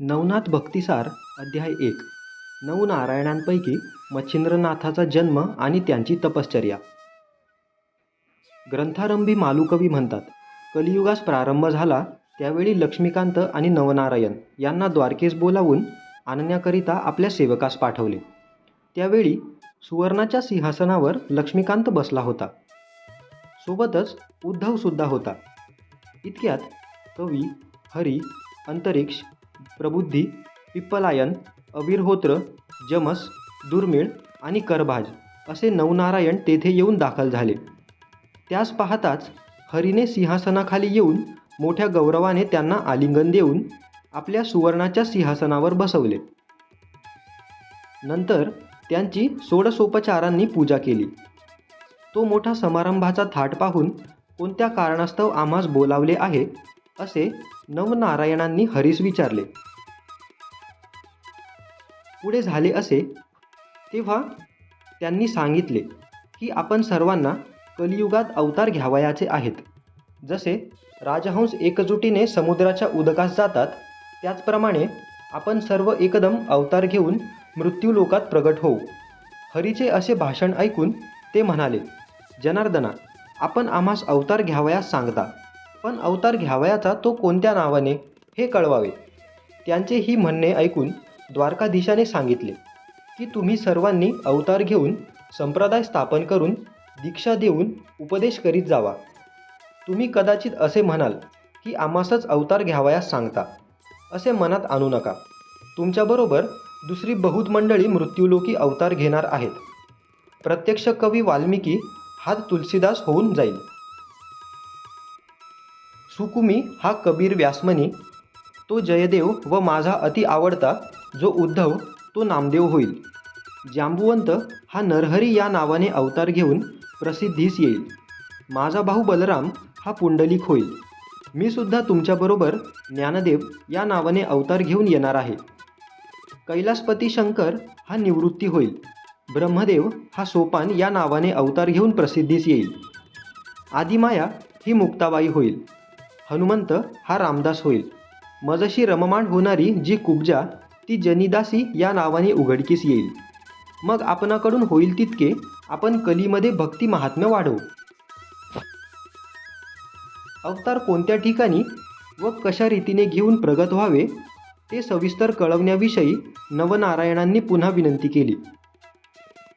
नवनाथ भक्तिसार अध्याय 1. नवनारायणांपैकी मच्छिंद्रनाथाचा जन्म आणि त्यांची तपश्चर्या. ग्रंथारंभी मालुकवी म्हणतात, कलियुगास प्रारंभ झाला त्यावेळी लक्ष्मीकांत आणि नवनारायण यांना द्वारकेस बोलावून आणण्याकरिता आपल्या सेवकास पाठवले. त्यावेळी सुवर्णाच्या सिंहासनावर लक्ष्मीकांत बसला होता. सोबतच उद्धवसुद्धा होता. इतक्यात कवी, हरी, अंतरिक्ष, प्रबुद्धी, पिप्पलायन, अविर्होत्र, जमस, दुर्मिळ आणि करभाज असे नवनारायण तेथे येऊन दाखल झाले. त्यास पाहताच हरीने सिंहासनाखाली येऊन मोठ्या गौरवाने त्यांना आलिंगन देऊन आपल्या सुवर्णाच्या सिंहासनावर बसवले. नंतर त्यांची षोडशोपचारांनी पूजा केली. तो मोठा समारंभाचा थाट पाहून कोणत्या कारणास्तव आम्हास बोलावले आहे असे नवनारायणांनी हरीस विचारले. पुढे झाले असे, तेव्हा त्यांनी सांगितले की आपण सर्वांना कलियुगात अवतार घ्यावयाचे आहेत. जसे राजहंस एकजुटीने समुद्राच्या उदकास जातात, त्याचप्रमाणे आपण सर्व एकदम अवतार घेऊन मृत्यूलोकात प्रगट होऊ. हरीचे असे भाषण ऐकून ते म्हणाले, जनार्दना, आपण आम्हास अवतार घ्यावयास सांगता, पण अवतार घ्यावयाचा तो कोणत्या नावाने हे कळवावे. त्यांचे ही म्हणणे ऐकून द्वारकाधीशाने सांगितले की तुम्ही सर्वांनी अवतार घेऊन संप्रदाय स्थापन करून दीक्षा देऊन उपदेश करीत जावा. तुम्ही कदाचित असे म्हणाल की आम्हासच अवतार घ्यावयास सांगता, असे मनात आणू नका. तुमच्याबरोबर दुसरी बहुत मंडळी मृत्यूलोकी अवतार घेणार आहेत. प्रत्यक्ष कवी वाल्मिकी हा तुलसीदास होऊन जाईल. सुकुमी हा कबीर व्यासमनी, तो जयदेव व माझा अति आवडता जो उद्धव तो नामदेव होईल. जांबुवंत हा नरहरी या नावाने अवतार घेऊन प्रसिद्धीस येईल. माझा भाऊ बलराम हा पुंडलिक होईल. मी सुद्धा तुमच्याबरोबर ज्ञानदेव या नावाने अवतार घेऊन येणार आहे. कैलासपती शंकर हा निवृत्ती होईल. ब्रह्मदेव हा सोपान या नावाने अवतार घेऊन प्रसिद्धीस येईल. आदिमाया ही मुक्ताबाई होईल. हनुमंत हा रामदास होईल. मजशी रममाण होणारी जी कुब्जा ती जनिदासी या नावाने उघडकीस येईल. मग आपणाकडून होईल तितके आपण कलीमध्ये भक्ती महात्म्य वाढवू. अवतार कोणत्या ठिकाणी व कशा रीतीने घेऊन प्रगत व्हावे ते सविस्तर कळवण्याविषयी नवनारायणांनी पुन्हा विनंती केली.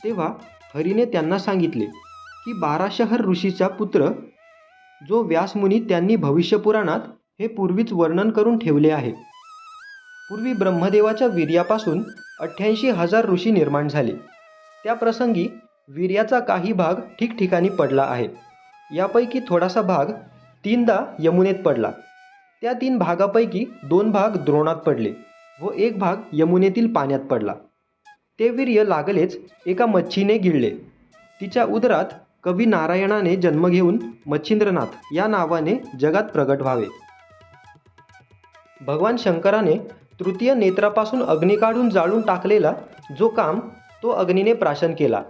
तेव्हा हरीने त्यांना सांगितले की 12 शहर ऋषीचा पुत्र जो व्यासमुनी त्यांनी भविष्यपुराणात हे पूर्वीच वर्णन करून ठेवले आहे. पूर्वी ब्रह्मदेवाच्या वीर्यापासून 88,000 ऋषी निर्माण झाले. त्या प्रसंगी वीर्याचा काही भाग ठिकठिकाणी पडला आहे. यापैकी थोडासा भाग 3दा यमुनेत पडला. त्या 3 भागापैकी 2 भाग द्रोणात पडले व 1 भाग यमुनेतील पाण्यात पडला. ते वीर्य लागलेच एका मच्छीने गिळले. तिच्या उदरात कवी नारायणाने जन्म घेऊन मच्छिंद्रनाथ या नावाने जगात प्रगट व्हावे. भगवान शंकराने तृतीय नेत्रापासून अग्नी काढून जाळून टाकलेला जो काम तो अग्नीने प्राशन केला.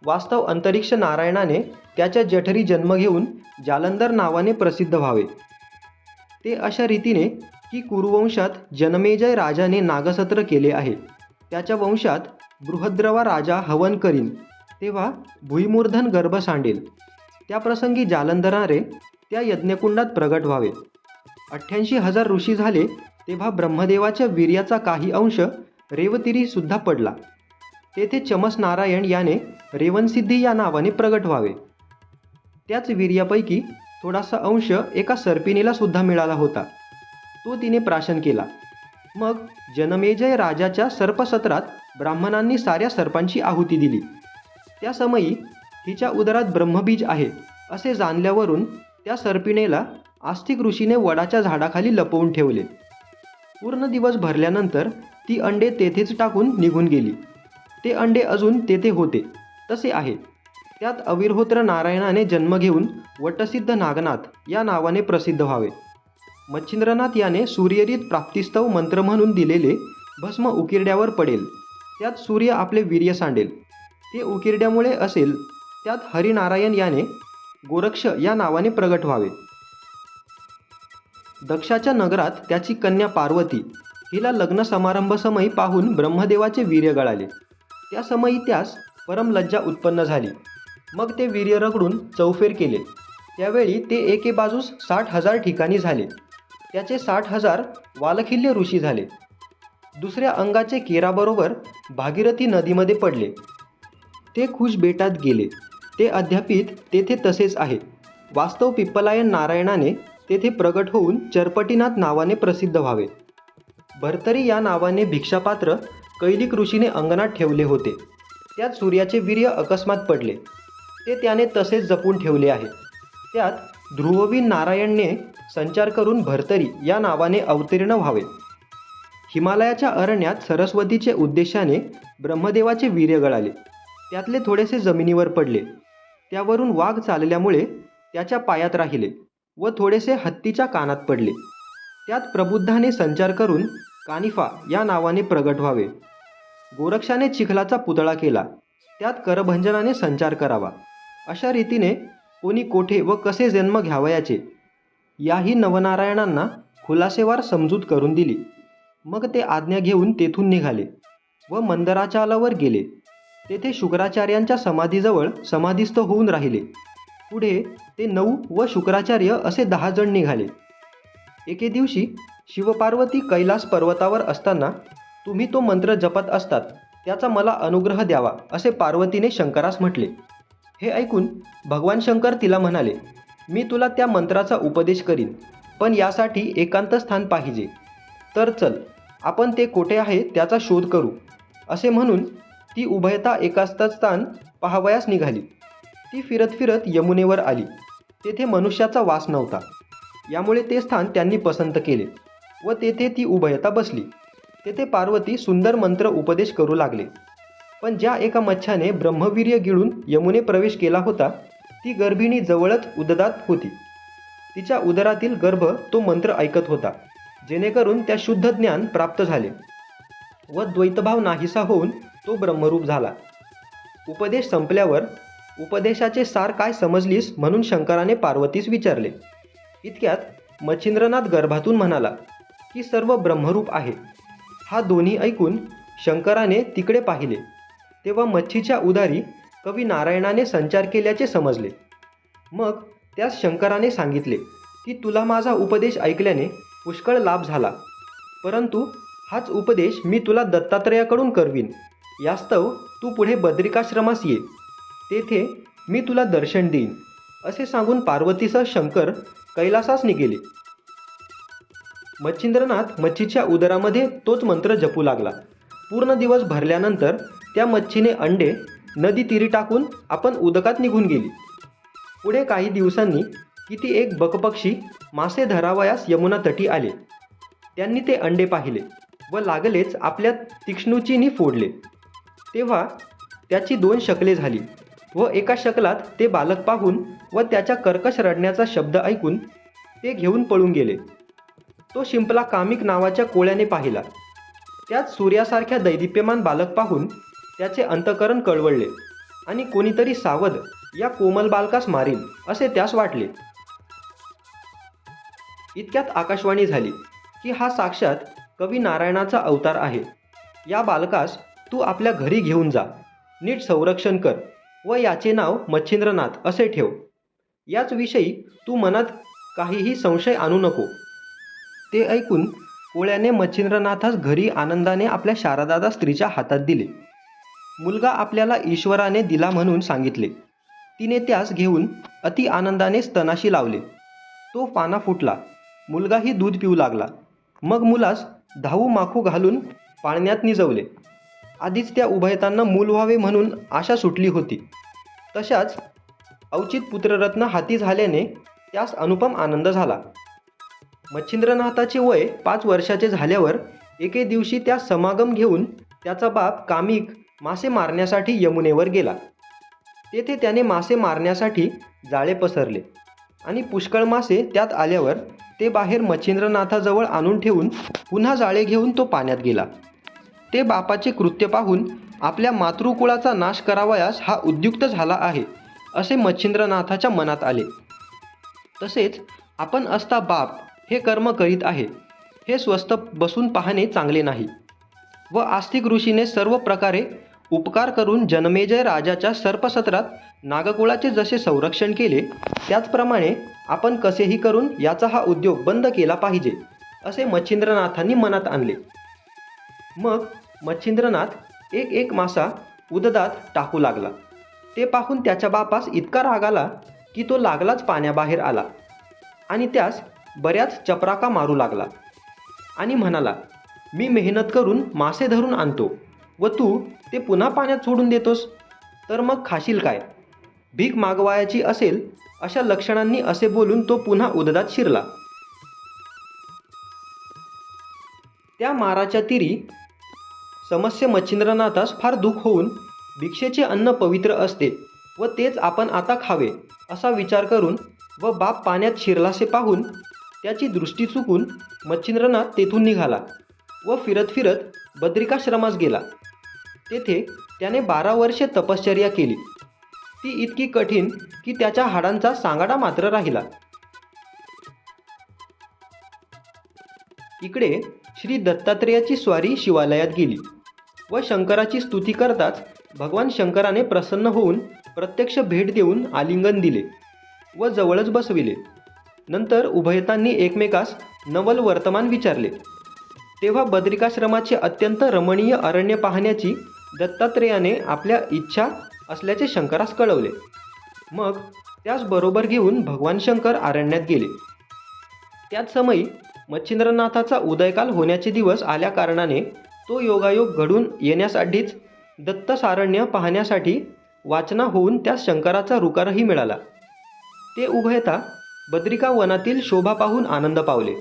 वास्तव अंतरिक्ष नारायणाने त्याच्या जठरी जन्म घेऊन जालंधर नावाने प्रसिद्ध व्हावे. ते अशा रीतीने की कुरुवंशात जनमेजय राजाने नागसत्र केले आहे. त्याच्या वंशात बृहद्रवा राजा हवन करीन तेव्हा भुईमूर्धन गर्भ सांडेल. त्या प्रसंगी जालंधरारे त्या यज्ञकुंडात प्रगट व्हावे. 88,000 ऋषी झाले तेव्हा ब्रह्मदेवाच्या वीर्याचा काही अंश रेवतिरी सुद्धा पडला. तेथे चमस नारायण याने रेवनसिद्धी या नावाने प्रगट व्हावे. त्याच वीर्यापैकी थोडासा अंश एका सर्पिणीला सुद्धा मिळाला होता. तो तिने प्राशन केला. मग जनमेजय राजाच्या सर्पसत्रात ब्राह्मणांनी साऱ्या सर्पांची आहुती दिली. त्या समयी हिच्या उदरात ब्रह्मबीज आहे असे जाणल्यावरून त्या सर्पिणीला आस्तिक ऋषीने वडाच्या झाडाखाली लपवून ठेवले. पूर्ण दिवस भरल्यानंतर ती अंडे तेथेच टाकून निघून गेली. ते अंडे अजून तेथे होते तसे आहे. त्यात अविर्होत्र नारायणाने जन्म घेऊन वटसिद्ध नागनाथ या नावाने प्रसिद्ध व्हावे. मच्छिंद्रनाथ याने सूर्यरीत प्राप्तिस्तव मंत्र म्हणून दिलेले भस्म उकिरड्यावर पडेल. त्यात सूर्य आपले वीर्य सांडेल. ते उकिरड्यामुळे असेल. त्यात हरिनारायण याने गोरक्ष या नावाने प्रगट व्हावे. दक्षाच्या नगरात त्याची कन्या पार्वती हिला लग्न समारंभसमयी पाहून ब्रह्मदेवाचे वीर्य गळाले. त्या समयी त्यास परम लज्जा उत्पन्न झाली. मग ते वीर्य रगडून चौफेर केले. त्यावेळी ते एके बाजूस 60,000 ठिकाणी झाले. त्याचे 60,000 वालखिल्य ऋषी झाले. दुसऱ्या अंगाचे केराबरोबर भागीरथी नदीमध्ये पडले. ते खुश बेटात गेले. ते अद्यापित तेथे तसेच आहे. वास्तव पिप्पलायन नारायणाने तेथे प्रगट होऊन चरपटीनाथ नावाने प्रसिद्ध व्हावे. भर्तरी या नावाने भिक्षापात्र कैलिक ऋषीने अंगणात ठेवले होते. त्यात सूर्याचे वीर्य अकस्मात पडले. ते त्याने तसेच जपून ठेवले आहे. त्यात ध्रुववीन नारायणने संचार करून भर्तरी या नावाने अवतीर्ण व्हावे. हिमालयाच्या अरण्यात सरस्वतीचे उद्देशाने ब्रह्मदेवाचे वीर्य गळाले. त्यातले थोडेसे जमिनीवर पडले. त्यावरून वाघ चालल्यामुळे त्याच्या पायात राहिले व थोडेसे हत्तीच्या कानात पडले. त्यात प्रबुद्धाने संचार करून कानिफा या नावाने प्रगट व्हावे. गोरक्षाने चिखलाचा पुतळा केला. त्यात करभंजनाने संचार करावा. अशा रीतीने कोणी कोठे व कसे जन्म घ्यावयाचे याही नवनारायणांना खुलासेवार समजूत करून दिली. मग ते आज्ञा घेऊन तेथून निघाले व मंदराचलावर गेले. तेथे शुक्राचार्यांच्या समाधीजवळ समाधीस्थ होऊन राहिले. पुढे ते 9 व शुक्राचार्य असे 10 जण निघाले. एके दिवशी शिवपार्वती कैलास पर्वतावर असताना तुम्ही तो मंत्र जपत असतात त्याचा मला अनुग्रह द्यावा असे पार्वतीने शंकरास म्हटले. हे ऐकून भगवान शंकर तिला म्हणाले, मी तुला त्या मंत्राचा उपदेश करीन, पण यासाठी एकांत स्थान पाहिजे. तर चल, आपण ते कोठे आहे त्याचा शोध करू. असे म्हणून ती उभयता एकांत स्थान पाहावयास निघाली. ती फिरत फिरत यमुनेवर आली. तेथे मनुष्याचा वास नव्हता. यामुळे ते स्थान त्यांनी पसंत केले व तेथे ती उभयता बसली. तेथे पार्वती सुंदर मंत्र उपदेश करू लागले. पण ज्या एका मच्छाने ब्रह्मवीर्य गिळून यमुने प्रवेश केला होता ती गर्भिणी जवळच उददात होती. तिच्या उदरातील गर्भ तो मंत्र ऐकत होता, जेणेकरून त्या शुद्ध ज्ञान प्राप्त झाले व द्वैतभाव नाहीसा होऊन तो ब्रह्मरूप झाला. उपदेश संपल्यावर उपदेशाचे सार काय समजलीस म्हणून शंकराने पार्वतीस विचारले. इतक्यात मच्छिंद्रनाथ गर्भातून म्हणाला की सर्व ब्रह्मरूप आहे. हा दोन्ही ऐकून शंकराने तिकडे पाहिले तेव्हा मच्छीच्या उदारी कवी नारायणाने संचार केल्याचे समजले. मग त्यास शंकराने सांगितले की तुला माझा उपदेश ऐकल्याने पुष्कळ लाभ झाला, परंतु हाच उपदेश मी तुला दत्तात्रयाकडून करवीन. यास्तव तू पुढे बद्रिकाश्रमास ये, तेथे मी तुला दर्शन देईन. असे सांगून पार्वतीसह शंकर कैलासास निघेले. मच्छिंद्रनाथ मच्छीच्या उदरामध्ये तोच मंत्र जपू लागला. पूर्ण दिवस भरल्यानंतर त्या मच्छीने अंडे नदी तीरी टाकून आपण उदकात निघून गेली. पुढे काही दिवसांनी किती एक बकपक्षी मासे धरावयास यमुना तटी आले. त्यांनी ते अंडे पाहिले व लागलेच आपल्या तीक्ष्णुचीनी फोडले. तेव्हा त्याची 2 शकले झाली व एका शकलात ते बालक पाहून व त्याच्या कर्कश रडण्याचा शब्द ऐकून ते घेऊन पळून गेले. तो शिंपला कामिक नावाच्या कोळ्याने पाहिला. त्यात सूर्यासारख्या दैदिप्यमान बालक पाहून त्याचे अंतःकरण कळवळले आणि कोणीतरी सावध या कोमल बालकास मारील असे त्यास वाटले. इतक्यात आकाशवाणी झाली की हा साक्षात कवी नारायणाचा अवतार आहे. या बालकास तू आपल्या घरी घेऊन जा, नीट संरक्षण कर व याचे नाव मच्छिंद्रनाथ असे ठेव. याच विषयी तू मनात काहीही संशय आणू नको. ते ऐकून कोळ्याने मच्छिंद्रनाथास घरी आनंदाने आपल्या शारदादा स्त्रीच्या हातात दिले. मुलगा आपल्याला ईश्वराने दिला म्हणून सांगितले. तिने त्यास घेऊन अति आनंदाने स्तनाशी लावले. तो पाना फुटला. मुलगाही दूध पिऊ लागला. मग मुलास धावू माखू घालून पाळण्यात निजवले. आधीच त्या उभयतांना मूल व्हावे म्हणून आशा सुटली होती. तशाच अवचित पुत्ररत्न हाती झाल्याने त्यास अनुपम आनंद झाला. मच्छिंद्रनाथाचे वय 5 वर्षाचे झाल्यावर एके दिवशी त्या समागम घेऊन त्याचा बाप कामिक मासे मारण्यासाठी यमुनेवर गेला. तेथे त्याने मासे मारण्यासाठी जाळे पसरले आणि पुष्कळ मासे त्यात आल्यावर ते बाहेर मच्छिंद्रनाथाजवळ आणून ठेवून पुन्हा जाळे घेऊन तो पाण्यात गेला. ते बापाचे कृत्य पाहून आपल्या मातृकुळाचा नाश करावयास हा उद्युक्त झाला आहे असे मच्छिंद्रनाथाच्या मनात आले. तसेच आपण असता बाप हे कर्म करीत आहे हे स्वस्थ बसून पाहणे चांगले नाही. व आस्तिक ऋषीने सर्व प्रकारे उपकार करून जनमेजय राजाच्या सर्पसत्रात नागकुळाचे जसे संरक्षण केले, त्याचप्रमाणे आपण कसेही करून याचा हा उद्योग बंद केला पाहिजे, असे मच्छिंद्रनाथांनी मनात आणले. मग मच्छिंद्रनाथ एक एक मासा उददात टाकू लागला. ते पाहून त्याच्या बापास इतका राग आला की तो लागलाच पाण्याबाहेर आला आणि त्यास बऱ्याच चपराका मारू लागला आणि म्हणाला, मी मेहनत करून मासे धरून आणतो व तू ते पुन्हा पाण्यात सोडून देतोस, तर मग खाशील काय? भीक मागवायची असेल अशा लक्षणांनी असे बोलून तो पुन्हा उददात शिरला. त्या माराच्या तीरी समस्य मच्छिंद्रनाथास फार दुःख होऊन भिक्षेचे अन्न पवित्र असते व तेच आपण आता खावे असा विचार करून व बाप पाण्यात शिरलासे पाहून त्याची दृष्टी चुकून मच्छिंद्रनाथ तेथून निघाला व फिरत फिरत बद्रिकाश्रमास गेला. तेथे त्याने 12 वर्षे तपश्चर्या केली. ती इतकी कठीण की त्याच्या हाडांचा सांगाडा मात्र राहिला. इकडे श्री दत्तात्रेयाची स्वारी शिवालयात गेली व शंकराची स्तुती करताच भगवान शंकराने प्रसन्न होऊन प्रत्यक्ष भेट देऊन आलिंगन दिले व जवळच बसविले. नंतर उभयतांनी एकमेकास नवल वर्तमान विचारले. तेव्हा बद्रिकाश्रमाचे अत्यंत रमणीय अरण्य पाहण्याची दत्तात्रेयाने आपल्या इच्छा असल्याचे शंकरास कळवले. मग त्यास बरोबर घेऊन भगवान शंकर अरण्यात गेले. त्याच समयी मच्छिंद्रनाथाचा उदयकाल होण्याचे दिवस आल्या कारणाने तो योगायोग घडून येण्यासाठीच दत्तसारण्य पाहण्यासाठी वाचना होऊन त्यास शंकराचा रुकारही मिळाला. ते उभयता बद्रिका वनातील शोभा पाहून आनंद पावले.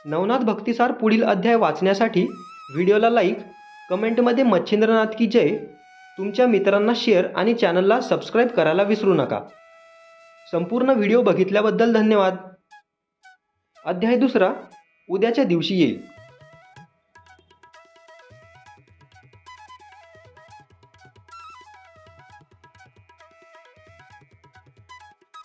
नवनाथ भक्तिसार पुढील अध्याय वाचण्यासाठी व्हिडिओला लाईक, कमेंटमध्ये मच्छिंद्रनाथ की जय, तुमच्या मित्रांना शेअर आणि चॅनलला सबस्क्राईब करायला विसरू नका. संपूर्ण व्हिडिओ बघितल्याबद्दल धन्यवाद. अध्याय दुसरा उद्याच्या दिवशी येईल.